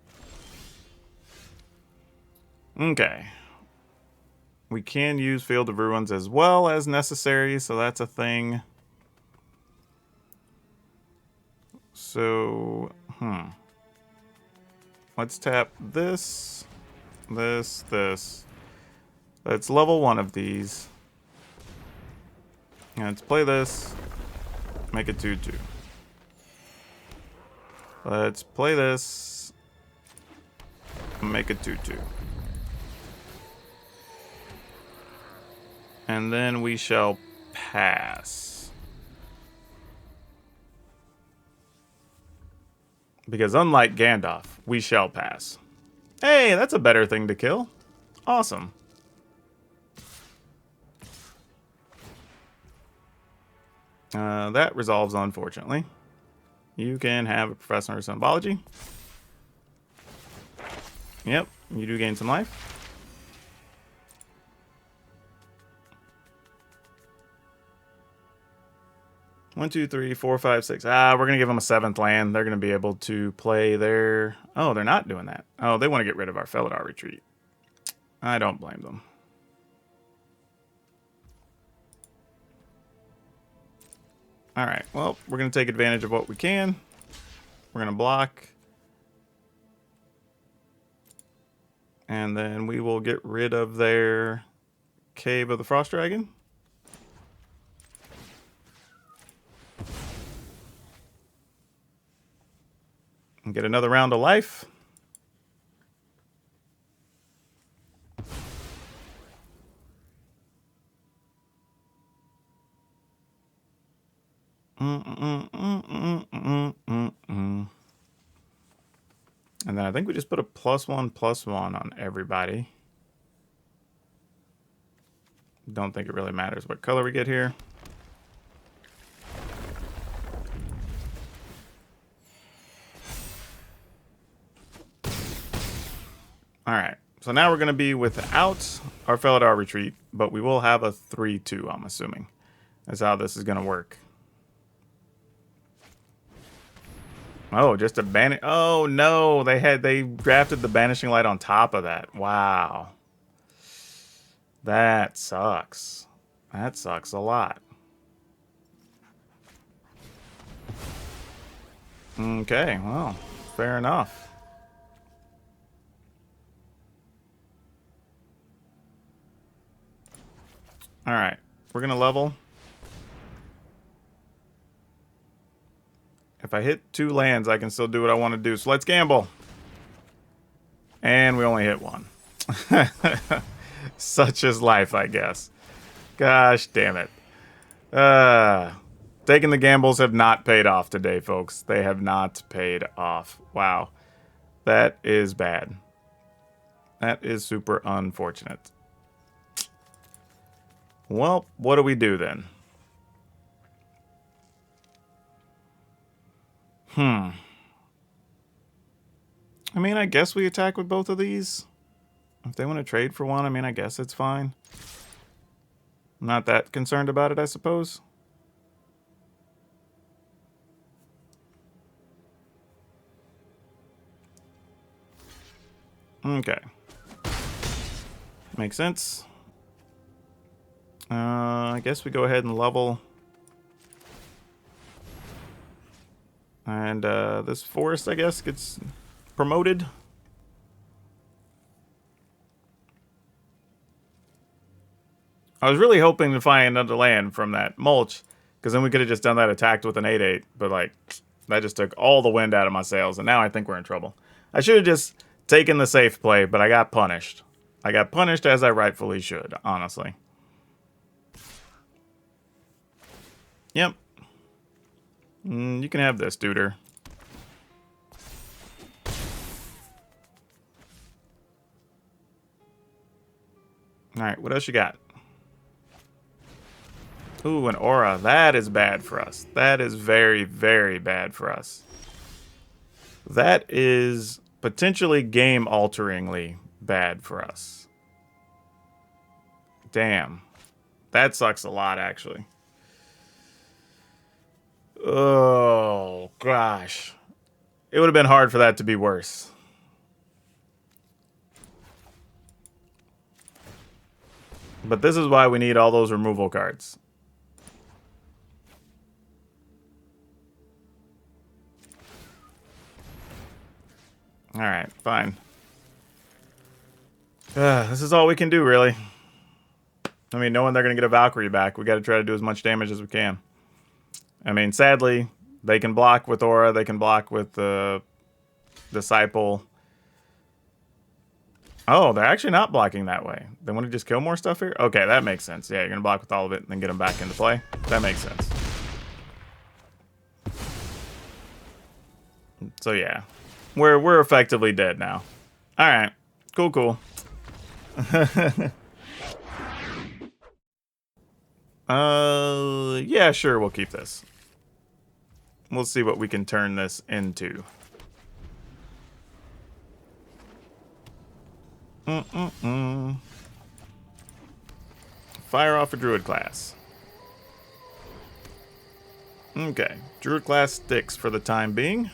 Okay. We can use Field of Ruins as well as necessary, so that's a thing. So, let's tap this, this. Let's level 1 of these. And let's play this. Make it 2/2. Let's play this. Make it 2/2. And then we shall pass. Because unlike Gandalf, we shall pass. Hey, that's a better thing to kill. Awesome. That resolves, unfortunately. You can have a Professor of Symbology. Yep, you do gain some life. One, two, three, four, five, six. We're going to give them a 7th land. They're going to be able to play their... Oh, they're not doing that. Oh, they want to get rid of our Felidar Retreat. I don't blame them. Alright, well, we're going to take advantage of what we can. We're going to block. And then we will get rid of their Cave of the Frost Dragon. And get another round of life. And then I think we just put a +1/+1 on everybody. Don't think it really matters what color we get here. Alright, so now we're going to be without our Felidar Retreat, but we will have a 3/2, I'm assuming. That's how this is going to work. Oh, just a banish. Oh no, they drafted the banishing light on top of that. Wow. That sucks. That sucks a lot. Okay, well, fair enough. All right, we're gonna level. If I hit 2 lands, I can still do what I want to do. So let's gamble. And we only hit 1. Such is life, I guess. Gosh damn it. Taking the gambles have not paid off today, folks. They have not paid off. Wow. That is bad. That is super unfortunate. Well, what do we do then? I mean, I guess we attack with both of these. If they want to trade for one, I mean, I guess it's fine. I'm not that concerned about it, I suppose. Okay. Makes sense. I guess we go ahead and level. And this forest, I guess, gets promoted. I was really hoping to find another land from that mulch, because then we could have just done that attacked with an 8/8. But, like, that just took all the wind out of my sails, and now I think we're in trouble. I should have just taken the safe play, but I got punished. I got punished as I rightfully should, honestly. Yep. You can have this, duder. Alright, what else you got? Ooh, an aura. That is bad for us. That is very, very bad for us. That is potentially game-alteringly bad for us. Damn. That sucks a lot, actually. Oh, gosh. It would have been hard for that to be worse. But this is why we need all those removal cards. Alright, fine. This is all we can do, really. I mean, knowing they're going to get a Valkyrie back, we got to try to do as much damage as we can. I mean, sadly, they can block with Aura, they can block with the Disciple. Oh, they're actually not blocking that way. They want to just kill more stuff here? Okay, that makes sense. Yeah, you're going to block with all of it and then get them back into play. That makes sense. So, yeah. We're effectively dead now. Alright. Cool, cool. Yeah, sure, we'll keep this. We'll see what we can turn this into. Fire off a Druid class. Okay, Druid class sticks for the time being.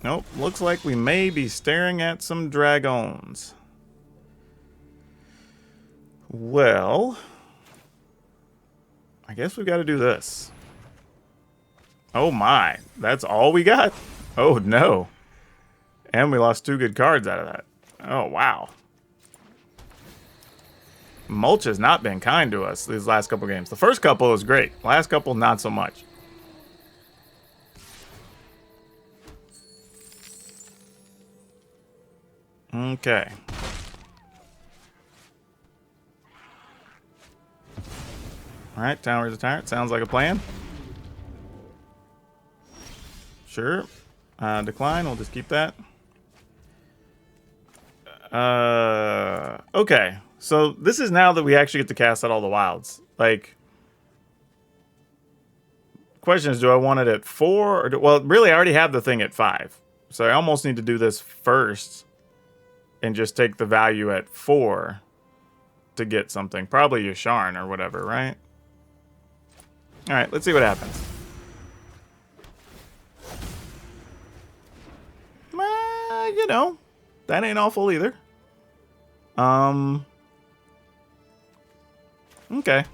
Nope, looks like we may be staring at some dragons. Well, I guess we've got to do this. Oh my, that's all we got? Oh no. And we lost 2 good cards out of that. Oh wow. Mulch has not been kind to us these last couple games. The first couple was great. Last couple, not so much. Okay. Alright, Tower's a Tyrant. Sounds like a plan. Sure. Decline, we'll just keep that. Okay. So this is now that we actually get to cast out all the wilds. Like, question is, do I want it at 4? Or well, really, I already have the thing at 5. So I almost need to do this first and just take the value at 4 to get something. Probably Yasharn or whatever, right? Alright, let's see what happens. You know, that ain't awful either. Okay.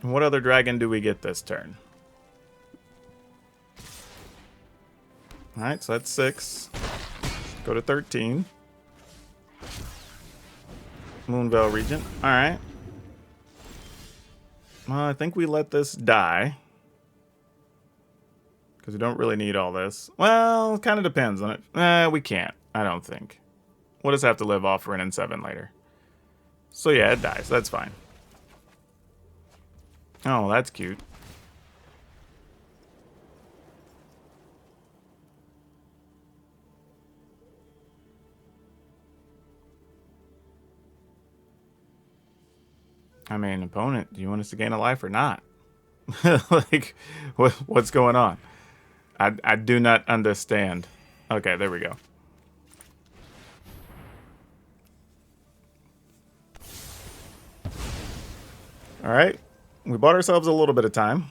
What other dragon do we get this turn? Alright, so that's 6. Go to 13. Moonveil Regent. Alright. Well, I think we let this die. Because we don't really need all this. Well, kind of depends on it. We can't. I don't think. We'll just have to live off Ren and 7 later. So yeah, it dies. That's fine. Oh, that's cute. I mean, opponent, do you want us to gain a life or not? Like, what's going on? I do not understand. Okay, there we go. Alright. We bought ourselves a little bit of time.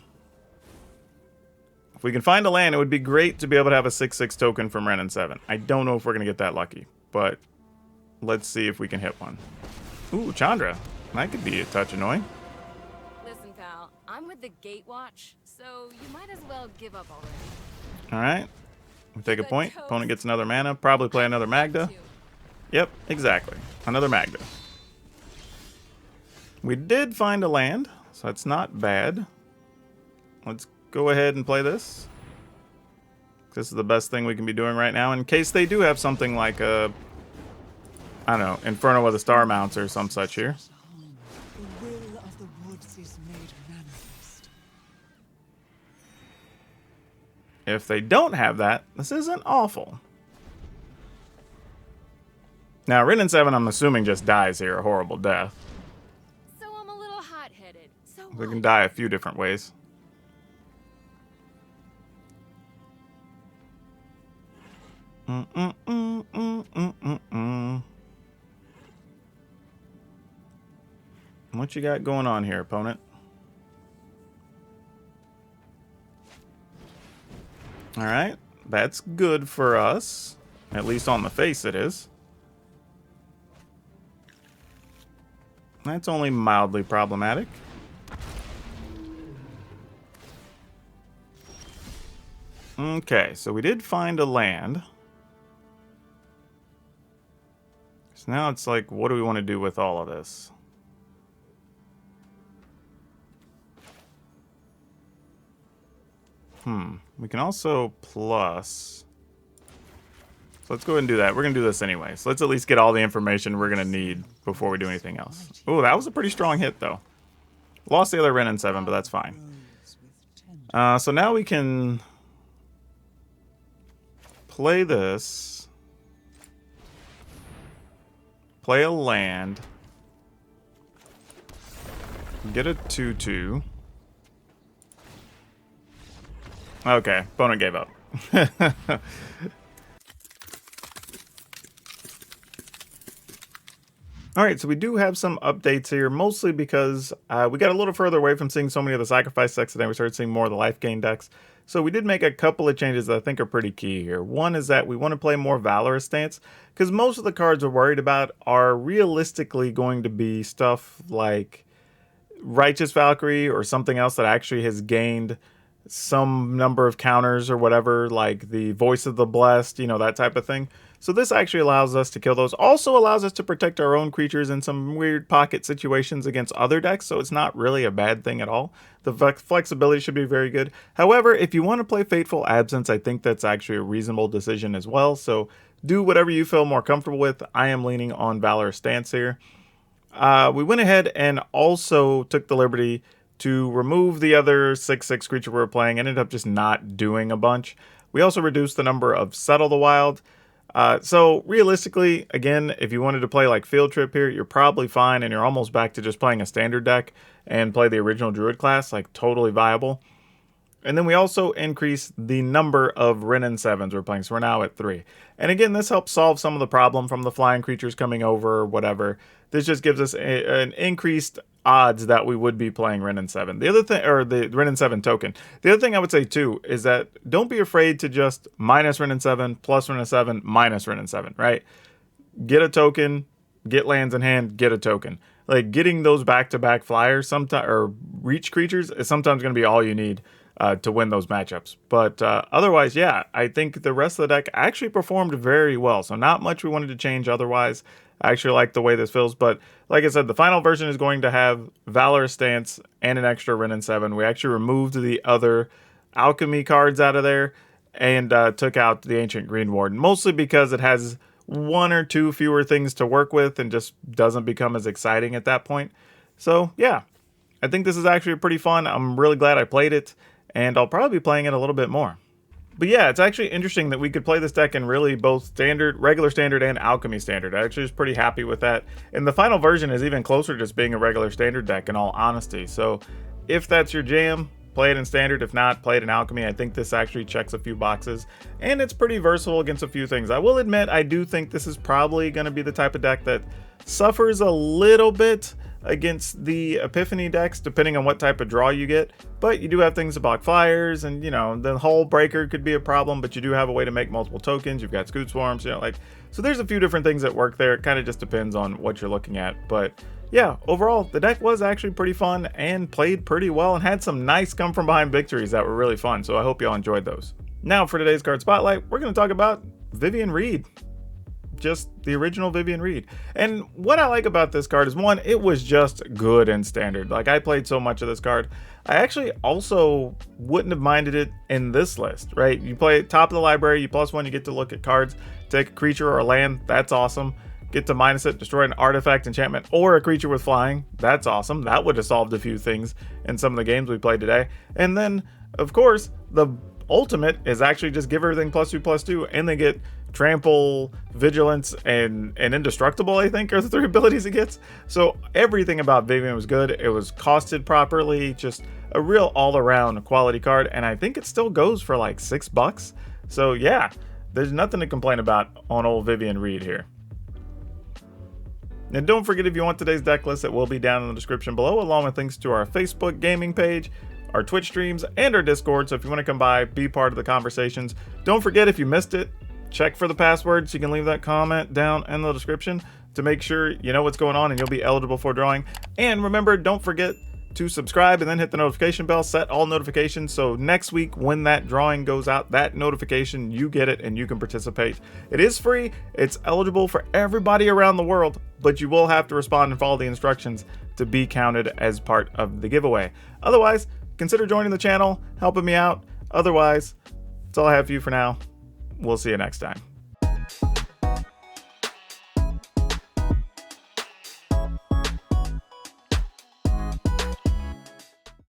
If we can find a land, it would be great to be able to have a 6/6 token from Ren and 7. I don't know if we're going to get that lucky, but let's see if we can hit one. Ooh, Chandra. That could be a touch annoying. Listen, pal, I'm with the Gatewatch, so you might as well give up already. Alright. We take a point. Opponent gets another mana. Probably play another Magda. Yep, exactly. Another Magda. We did find a land, so that's not bad. Let's go ahead and play this. This is the best thing we can be doing right now in case they do have something like a, I don't know, Inferno with a Star Mounts or some such here. The will of the woods is made manifest. If they don't have that, this isn't awful. Now, Ren and 7, I'm assuming, just dies here, a horrible death. So I'm a little hot-headed. So We can die a few different ways. What you got going on here, opponent? Alright, that's good for us. At least on the face it is. That's only mildly problematic. Okay, so we did find a land. So now it's like, what do we want to do with all of this? We can also plus. So let's go ahead and do that. We're going to do this anyway. So let's at least get all the information we're going to need before we do anything else. Ooh, that was a pretty strong hit, though. Lost the other Ren and 7, but that's fine. So now we can play this. Play a land. Get a 2/2. Okay, opponent gave up. Alright, so we do have some updates here, mostly because we got a little further away from seeing so many of the sacrifice decks, and then we started seeing more of the life gain decks. So we did make a couple of changes that I think are pretty key here. One is that we want to play more Valorous stance, because most of the cards we're worried about are realistically going to be stuff like Righteous Valkyrie or something else that actually has gained some number of counters or whatever, like the Voice of the Blessed, you know, that type of thing. So this actually allows us to kill those. Also allows us to protect our own creatures in some weird pocket situations against other decks, so it's not really a bad thing at all. The flexibility should be very good. However, if you want to play Fateful Absence, I think that's actually a reasonable decision as well. So do whatever you feel more comfortable with. I am leaning on Valorous stance here. We went ahead and also took the liberty to remove the other 6/6 creature we were playing. Ended up just not doing a bunch. We also reduced the number of Settle the Wild. So realistically, again, if you wanted to play like Field Trip here, you're probably fine, and you're almost back to just playing a standard deck and play the original Druid class, like totally viable. And then we also increased the number of Ren and 7s we're playing, so we're now at 3. And again, this helps solve some of the problem from the flying creatures coming over or whatever. This just gives us an increased odds that we would be playing Ren and 7. The other thing, or the Ren and 7 token. The other thing I would say too is that don't be afraid to just minus Ren and 7, plus Ren and 7, minus Ren and 7, right? Get a token, get lands in hand, get a token. Like getting those back-to-back flyers sometimes, or reach creatures, is sometimes going to be all you need to win those matchups. But otherwise, yeah, I think the rest of the deck actually performed very well. So not much we wanted to change otherwise. I actually like the way this feels. But like I said, the final version is going to have Valorous Stance and an extra Ren and 7. We actually removed the other Alchemy cards out of there and took out the Ancient Green Warden, mostly because it has one or two fewer things to work with and just doesn't become as exciting at that point. So yeah, I think this is actually pretty fun. I'm really glad I played it, and I'll probably be playing it a little bit more. But yeah, it's actually interesting that we could play this deck in really both standard, regular standard, and alchemy standard. I actually was pretty happy with that. And the final version is even closer to just being a regular standard deck in all honesty. So if that's your jam, play it in standard. If not, play it in alchemy. I think this actually checks a few boxes, and it's pretty versatile against a few things. I will admit, I do think this is probably going to be the type of deck that suffers a little bit against the Epiphany decks, depending on what type of draw you get. But you do have things to block flyers, and you know, the Hull Breaker could be a problem, but you do have a way to make multiple tokens. You've got Scoot Swarms, you know, like, so there's a few different things that work there. It kind of just depends on what you're looking at. But yeah, overall, the deck was actually pretty fun and played pretty well and had some nice come from behind victories that were really fun. So I hope y'all enjoyed those. Now for today's card spotlight, we're going to talk about Vivien Reid. Just the original Vivien Reid. And what I like about this card is, one, it was just good in standard. Like, I played so much of this card. I actually also wouldn't have minded it in this list, right? You play top of the library, you +1, you get to look at cards, take a creature or a land, that's awesome. Get to minus it, destroy an artifact, enchantment, or a creature with flying, that's awesome. That would have solved a few things in some of the games we played today. And then, of course, the ultimate is actually just give everything +2/+2, and they get trample, vigilance, and indestructible, I think, are the 3 abilities it gets. So everything about Vivien was good. It was costed properly, just a real all-around quality card, and I think it still goes for like $6. So yeah, there's nothing to complain about on old Vivien Reid here. And don't forget, if you want today's deck list, it will be down in the description below, along with links to our Facebook gaming page, our Twitch streams, and our Discord. So if you want to come by, be part of the conversations. Don't forget, if you missed it, check for the password so you can leave that comment down in the description to make sure you know what's going on and you'll be eligible for drawing. And remember, don't forget to subscribe and then hit the notification bell, set all notifications, so next week when that drawing goes out, that notification, you get it and you can participate. It is free, it's eligible for everybody around the world, but you will have to respond and follow the instructions to be counted as part of the giveaway. Otherwise, consider joining the channel, helping me out. Otherwise, that's all I have for you for now. We'll see you next time.